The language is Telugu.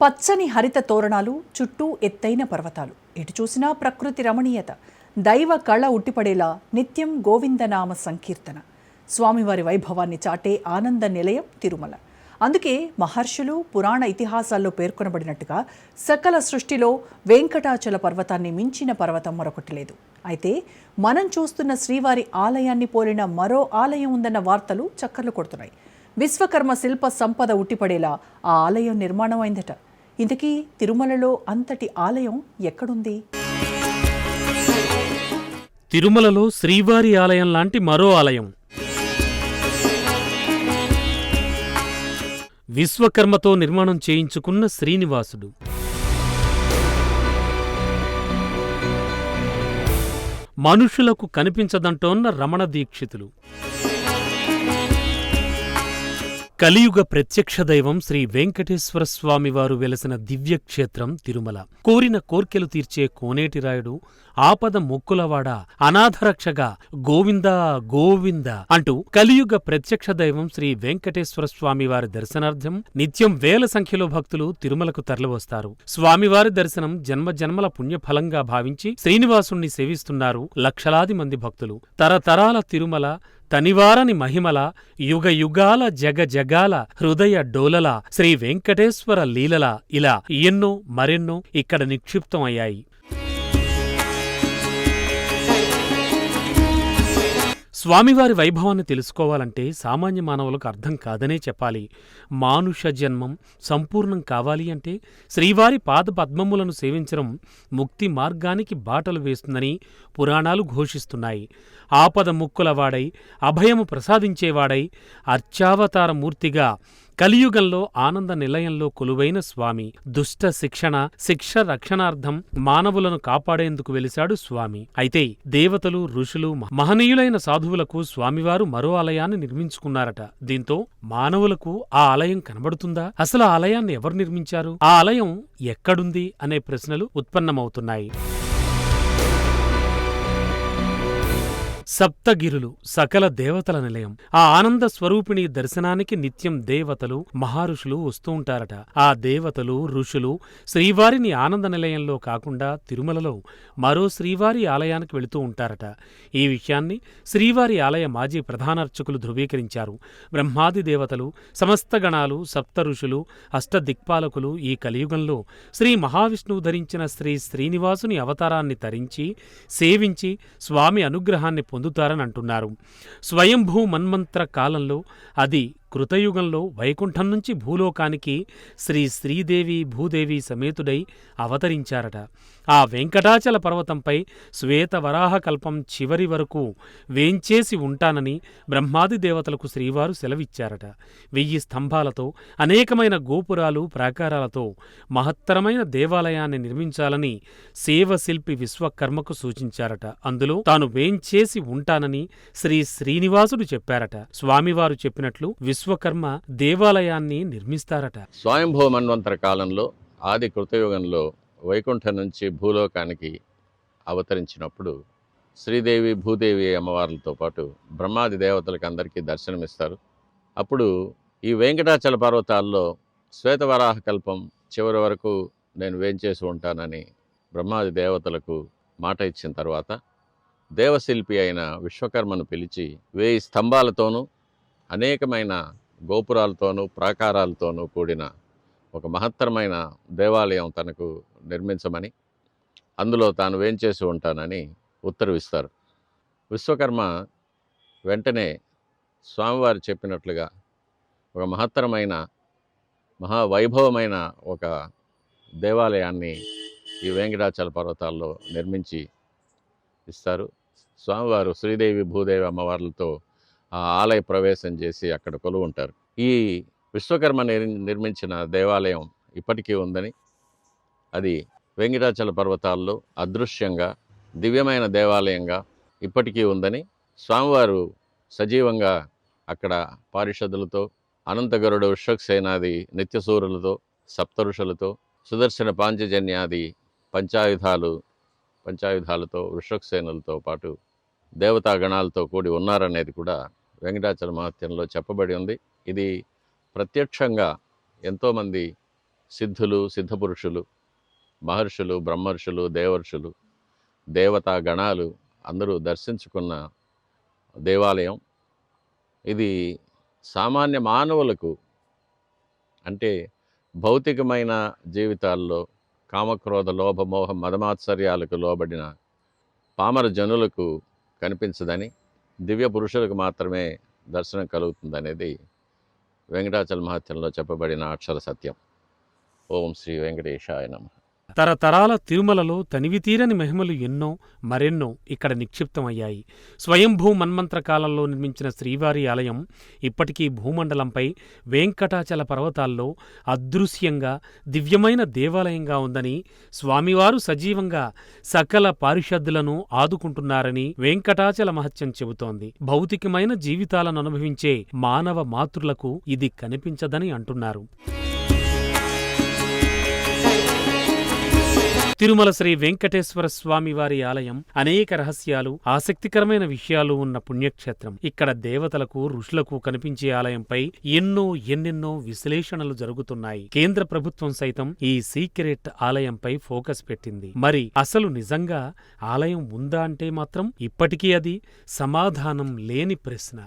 పచ్చని హరిత తోరణాలు, చుట్టూ ఎత్తైన పర్వతాలు, ఎటు చూసినా ప్రకృతి రమణీయత, దైవ కళ ఉట్టిపడేలా నిత్యం గోవిందనామ సంకీర్తన. స్వామివారి వైభవాన్ని చాటే ఆనంద నిలయం తిరుమల. అందుకే మహర్షులు పురాణ ఇతిహాసాల్లో పేర్కొనబడినట్టుగా సకల సృష్టిలో వెంకటాచల పర్వతాన్ని మించిన పర్వతం మరొకటి లేదు. అయితే మనం చూస్తున్న శ్రీవారి ఆలయాన్ని పోలిన మరో ఆలయం ఉందన్న వార్తలు చక్కర్లు కొడుతున్నాయి. విశ్వకర్మ శిల్ప సంపద ఉట్టిపడేలా ఆ ఆలయం నిర్మాణం అయిందట. ఇంతకీ తిరుమలలో అంతటి ఆలయం ఎక్కడుంది? తిరుమలలో శ్రీవారి ఆలయం లాంటి మరో ఆలయం విశ్వకర్మతో నిర్మాణం చేయించుకున్న శ్రీనివాసుడు. మనుషులకు కనిపించదంటోన్న రమణ దీక్షితులు. కలియుగ ప్రత్యక్ష దైవం శ్రీ వెంకటేశ్వర స్వామివారు వెలసిన దివ్యక్షేత్రం తిరుమల. కోరిన కోర్కెలు తీర్చే కోనేటిరాయుడు, ఆపద మొక్కులవాడ, అనాథరక్షగా గోవిందా గోవింద అంటూ కలియుగ ప్రత్యక్ష దైవం శ్రీ వెంకటేశ్వర స్వామివారి దర్శనార్థం నిత్యం వేల సంఖ్యలో భక్తులు తిరుమలకు తరలివస్తారు. స్వామివారి దర్శనం జన్మజన్మల పుణ్యఫలంగా భావించి శ్రీనివాసుణ్ణి సేవిస్తున్నారు లక్షలాది మంది భక్తులు. తరతరాల తిరుమల, తనివారని మహిమల, యుగ యుగాల జగజగాల హృదయ డోలల శ్రీ వెంకటేశ్వర లీలల ఇలా ఎన్నో మరెన్నో ఇక్కడ నిక్షిప్తం అయ్యాయి. స్వామివారి వైభవాన్ని తెలుసుకోవాలంటే సామాన్య మానవులకు అర్థం కాదనే చెప్పాలి. మానుష జన్మం సంపూర్ణం కావాలి అంటే శ్రీవారి పాద పద్మములను సేవించడం ముక్తి మార్గానికి బాటలు వేస్తుందని పురాణాలు ఘోషిస్తున్నాయి. ఆపద ముక్కులవాడై, అభయము ప్రసాదించేవాడై, అర్చావతార మూర్తిగా కలియుగంలో ఆనంద నిలయంలో కొలువైన స్వామి. దుష్ట శిక్ష రక్షణార్థం మానవులను కాపాడేందుకు వెలిశాడు స్వామి. అయితే దేవతలు, ఋషులు, మహనీయులైన సాధువులకు స్వామివారు మరో ఆలయాన్ని నిర్మించుకున్నారట. దీంతో మానవులకు ఆ ఆలయం కనబడుతుందా? అసలు ఆ ఆలయాన్ని ఎవరు నిర్మించారు? ఆ ఆలయం ఎక్కడుంది అనే ప్రశ్నలు ఉత్పన్నమవుతున్నాయి. సప్తగిరులు సకల దేవతల నిలయం. ఆ ఆనంద స్వరూపిణి దర్శనానికి నిత్యం దేవతలు, మహారుషులు వస్తూ ఉంటారట. ఆ దేవతలు, ఋషులు శ్రీవారిని ఆనంద నిలయంలో కాకుండా తిరుమలలో మరో శ్రీవారి ఆలయానికి వెళుతూ ఉంటారట. ఈ విషయాన్ని శ్రీవారి ఆలయ మాజీ ప్రధానార్చకులు ధృవీకరించారు. బ్రహ్మాది దేవతలు, సమస్త గణాలు, సప్త ఋషులు, అష్టదిక్పాలకులు ఈ కలియుగంలో శ్రీ మహావిష్ణువు ధరించిన శ్రీ శ్రీనివాసుని అవతారాన్ని తరించి సేవించి స్వామి అనుగ్రహాన్ని పొందుతారని అంటున్నారు. స్వయంభూ మన్మంత్ర కాలంలో, అది కృతయుగంలో వైకుంఠం నుంచి భూలోకానికి శ్రీదేవి భూదేవి సమేతుడై అవతరించారట. ఆ వెంకటాచల పర్వతంపై శ్వేతవరాహ కల్పం చివరి వరకు వేంచేసి ఉంటానని బ్రహ్మాది దేవతలకు శ్రీవారు సెలవిచ్చారట. 1000 స్తంభాలతో, అనేకమైన గోపురాలు, ప్రాకారాలతో మహత్తరమైన దేవాలయాన్ని నిర్మించాలని సేవశిల్పి విశ్వకర్మకు సూచించారట. అందులో తాను వేంచేసి ఉంటానని శ్రీనివాసుడు చెప్పారట. స్వామివారు చెప్పినట్లు విశ్వకర్మ దేవాలయాన్ని నిర్మిస్తారట. స్వయంభూ మన్వంతర కాలంలో, ఆది కృతయుగంలో వైకుంఠం నుంచి భూలోకానికి అవతరించినప్పుడు శ్రీదేవి భూదేవి అమ్మవార్లతో పాటు బ్రహ్మాది దేవతలకు అందరికీ దర్శనమిస్తారు. అప్పుడు ఈ వెంకటాచల పర్వతాల్లో శ్వేతవరాహ కల్పం చివరి వరకు నేను వేంచేసి ఉంటానని బ్రహ్మాది దేవతలకు మాట ఇచ్చిన తర్వాత దేవశిల్పి అయిన విశ్వకర్మను పిలిచి 1000 స్తంభాలతోనూ అనేకమైన గోపురాలతోనూ ప్రాకారాలతోనూ కూడిన ఒక మహత్తరమైన దేవాలయం తనకు నిర్మించమని, అందులో తాను వేంచేసి ఉంటానని ఉత్తర్విస్తారు. విశ్వకర్మ వెంటనే స్వామివారు చెప్పినట్లుగా ఒక మహత్తరమైన మహావైభవమైన ఒక దేవాలయాన్ని ఈ వెంకటాచల పర్వతాల్లో నిర్మించి ఇస్తారు. స్వామివారు శ్రీదేవి భూదేవి అమ్మవార్లతో ఆ ఆలయ ప్రవేశం చేసి అక్కడ కొలువు ఉంటారు. ఈ విశ్వకర్మ నిర్మించిన దేవాలయం ఇప్పటికీ ఉందని, అది వెంకటాచల పర్వతాల్లో అదృశ్యంగా దివ్యమైన దేవాలయంగా ఇప్పటికీ ఉందని, స్వామివారు సజీవంగా అక్కడ పారిషదులతో, అనంతగరుడు వృషక్సేనాది నిత్యసూరులతో, సప్తఋషులతో, సుదర్శన పాంచజన్యాది పంచాయుధాలతో వృషక్సేనులతో పాటు దేవతాగణాలతో కూడి ఉన్నారనేది కూడా వెంకటాచల మహత్యంలో చెప్పబడి ఉంది. ఇది ప్రత్యక్షంగా ఎంతోమంది సిద్ధులు, సిద్ధపురుషులు, మహర్షులు, బ్రహ్మర్షులు, దేవర్షులు, దేవతా గణాలు అందరూ దర్శించుకున్న దేవాలయం. ఇది సామాన్య మానవులకు, అంటే భౌతికమైన జీవితాల్లో కామక్రోధ లోభ మోహ మదమాత్సర్యాలకు లోబడిన పామర జనులకు కనిపించదని, దివ్య పురుషులకు మాత్రమే దర్శనం కలుగుతుందనేది వెంకటాచల మహత్యంలో చెప్పబడిన అక్షర సత్యం. ఓం శ్రీ వెంకటేశాయ నమః. తరతరాల తిరుమలలో తనివితీరని మహిమలు ఎన్నో మరెన్నో ఇక్కడ నిక్షిప్తమయ్యాయి. స్వయంభూ మన్మంత్ర కాలంలో నిర్మించిన శ్రీవారి ఆలయం ఇప్పటికీ భూమండలంపై వెంకటాచల పర్వతాల్లో అదృశ్యంగా దివ్యమైన దేవాలయంగా ఉందని, స్వామివారు సజీవంగా సకల పారిషద్దులను ఆదుకుంటున్నారని వెంకటాచల మహత్యం చెబుతోంది. భౌతికమైన జీవితాలను అనుభవించే మానవ మాతృలకు ఇది కనిపించదని అంటున్నారు. తిరుమల శ్రీ వెంకటేశ్వర స్వామి వారి ఆలయం అనేక రహస్యాలు, ఆసక్తికరమైన విషయాలు ఉన్న పుణ్యక్షేత్రం. ఇక్కడ దేవతలకు, ఋషులకు కనిపించే ఆలయంపై ఎన్నెన్నో విశ్లేషణలు జరుగుతున్నాయి. కేంద్ర ప్రభుత్వం సైతం ఈ సీక్రెట్ ఆలయంపై ఫోకస్ పెట్టింది. మరి అసలు నిజంగా ఆలయం ఉందా అంటే మాత్రం ఇప్పటికీ అది సమాధానం లేని ప్రశ్న.